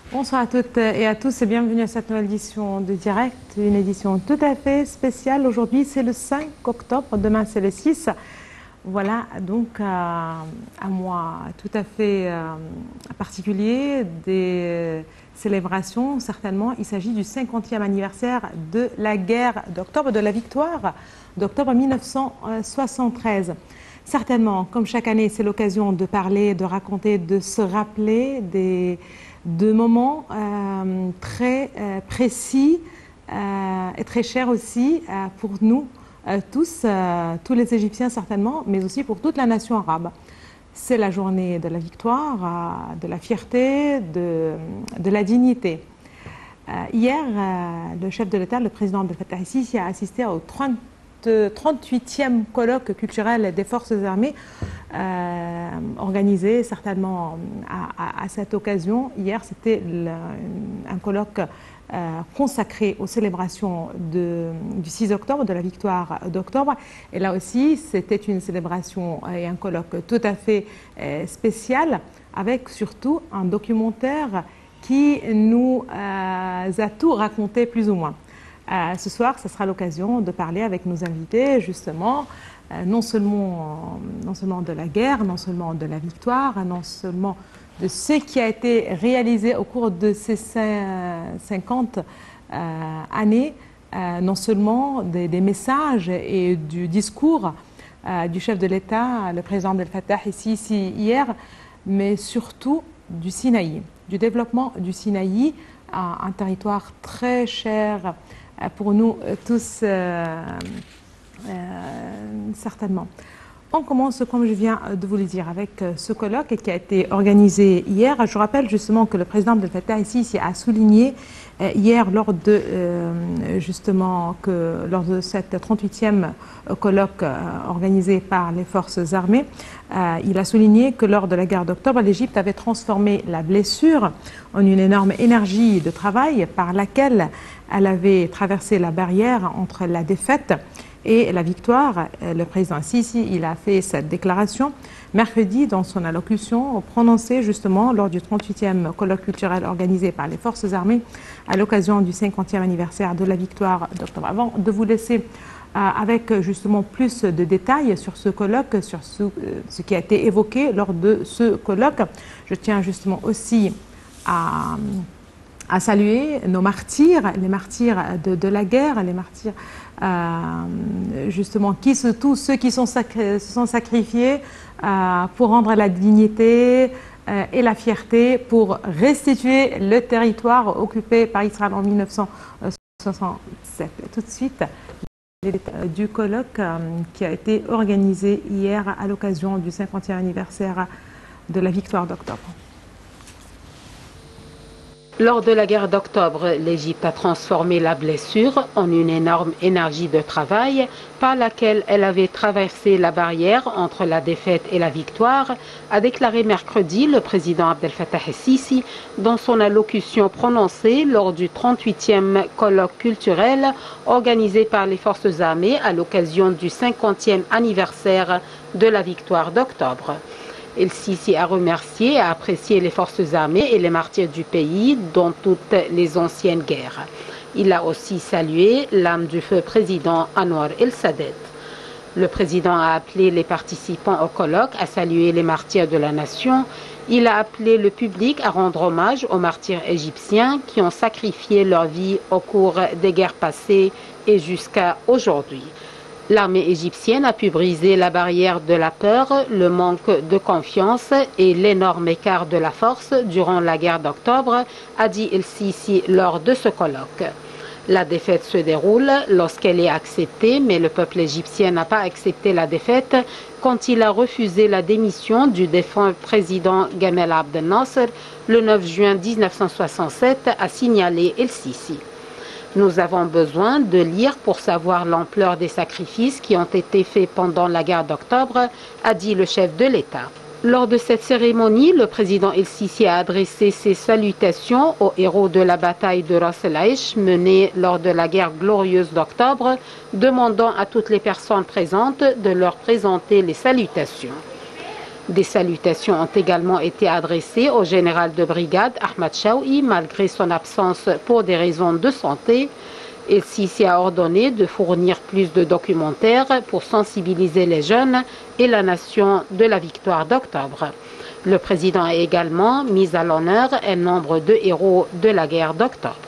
Bonsoir à toutes et à tous et bienvenue à cette nouvelle édition de Direct, une édition tout à fait spéciale. Aujourd'hui c'est le 5 octobre, demain c'est le 6. Voilà donc un mois tout à fait particulier, des célébrations certainement. Il s'agit du 50e anniversaire de la guerre d'octobre, de la victoire d'octobre 1973. Certainement, comme chaque année, c'est l'occasion de parler, de raconter, de se rappeler de moments très précis et très chers aussi pour nous tous, tous les Égyptiens certainement, mais aussi pour toute la nation arabe. C'est la journée de la victoire, de la fierté, de la dignité. Hier, le chef de l'État, le président Abdel Fattah el-Sisi, a assisté au 38e colloque culturel des forces armées organisé certainement à cette occasion. Hier, c'était un colloque consacré aux célébrations du 6 octobre, de la victoire d'octobre. Et là aussi, c'était une célébration et un colloque tout à fait spécial, avec surtout un documentaire qui nous a tout raconté plus ou moins. Ce soir, ce sera l'occasion de parler avec nos invités, justement, non seulement de la guerre, non seulement de la victoire, non seulement de ce qui a été réalisé au cours de ces 50 années, non seulement des messages et du discours du chef de l'État, le président Abdel Fattah el-Sisi hier, mais surtout du Sinaï, du développement du Sinaï, un territoire très cher pour nous tous certainement. On commence, comme je viens de vous le dire, avec ce colloque qui a été organisé hier. Je rappelle justement que le président Abdel Fattah el-Sisi a souligné hier lors de cette 38e colloque organisé par les forces armées, il a souligné que lors de la guerre d'octobre, l'Égypte avait transformé la blessure en une énorme énergie de travail par laquelle elle avait traversé la barrière entre la défaite et la victoire. Le président Sisi, il a fait cette déclaration mercredi dans son allocution prononcée justement lors du 38e colloque culturel organisé par les forces armées à l'occasion du 50e anniversaire de la victoire d'octobre. Avant de vous laisser avec justement plus de détails sur ce colloque, sur ce qui a été évoqué lors de ce colloque, je tiens justement aussi à saluer nos martyrs, les martyrs de la guerre, les martyrs justement tous ceux qui se sont sacrifiés pour rendre la dignité et la fierté, pour restituer le territoire occupé par Israël en 1967. Tout de suite, du colloque qui a été organisé hier à l'occasion du 50e anniversaire de la victoire d'octobre. Lors de la guerre d'octobre, l'Égypte a transformé la blessure en une énorme énergie de travail par laquelle elle avait traversé la barrière entre la défaite et la victoire, a déclaré mercredi le président Abdel Fattah el-Sisi dans son allocution prononcée lors du 38e colloque culturel organisé par les forces armées à l'occasion du 50e anniversaire de la victoire d'octobre. El-Sisi a remercié et apprécié les forces armées et les martyrs du pays dans toutes les anciennes guerres. Il a aussi salué l'âme du feu président Anwar el-Sadat. Le président a appelé les participants au colloque à saluer les martyrs de la nation. Il a appelé le public à rendre hommage aux martyrs égyptiens qui ont sacrifié leur vie au cours des guerres passées et jusqu'à aujourd'hui. L'armée égyptienne a pu briser la barrière de la peur, le manque de confiance et l'énorme écart de la force durant la guerre d'octobre, a dit El-Sisi lors de ce colloque. La défaite se déroule lorsqu'elle est acceptée, mais le peuple égyptien n'a pas accepté la défaite quand il a refusé la démission du défunt président Gamal Abdel Nasser le 9 juin 1967, a signalé El-Sisi. Nous avons besoin de lire pour savoir l'ampleur des sacrifices qui ont été faits pendant la guerre d'octobre, a dit le chef de l'État. Lors de cette cérémonie, le président El-Sisi a adressé ses salutations aux héros de la bataille de Ras el-Aïch menée lors de la guerre glorieuse d'octobre, demandant à toutes les personnes présentes de leur présenter les salutations. Des salutations ont également été adressées au général de brigade Ahmad Chaoui, malgré son absence pour des raisons de santé. El Sisi a ordonné de fournir plus de documentaires pour sensibiliser les jeunes et la nation de la victoire d'octobre. Le président a également mis à l'honneur un nombre de héros de la guerre d'octobre.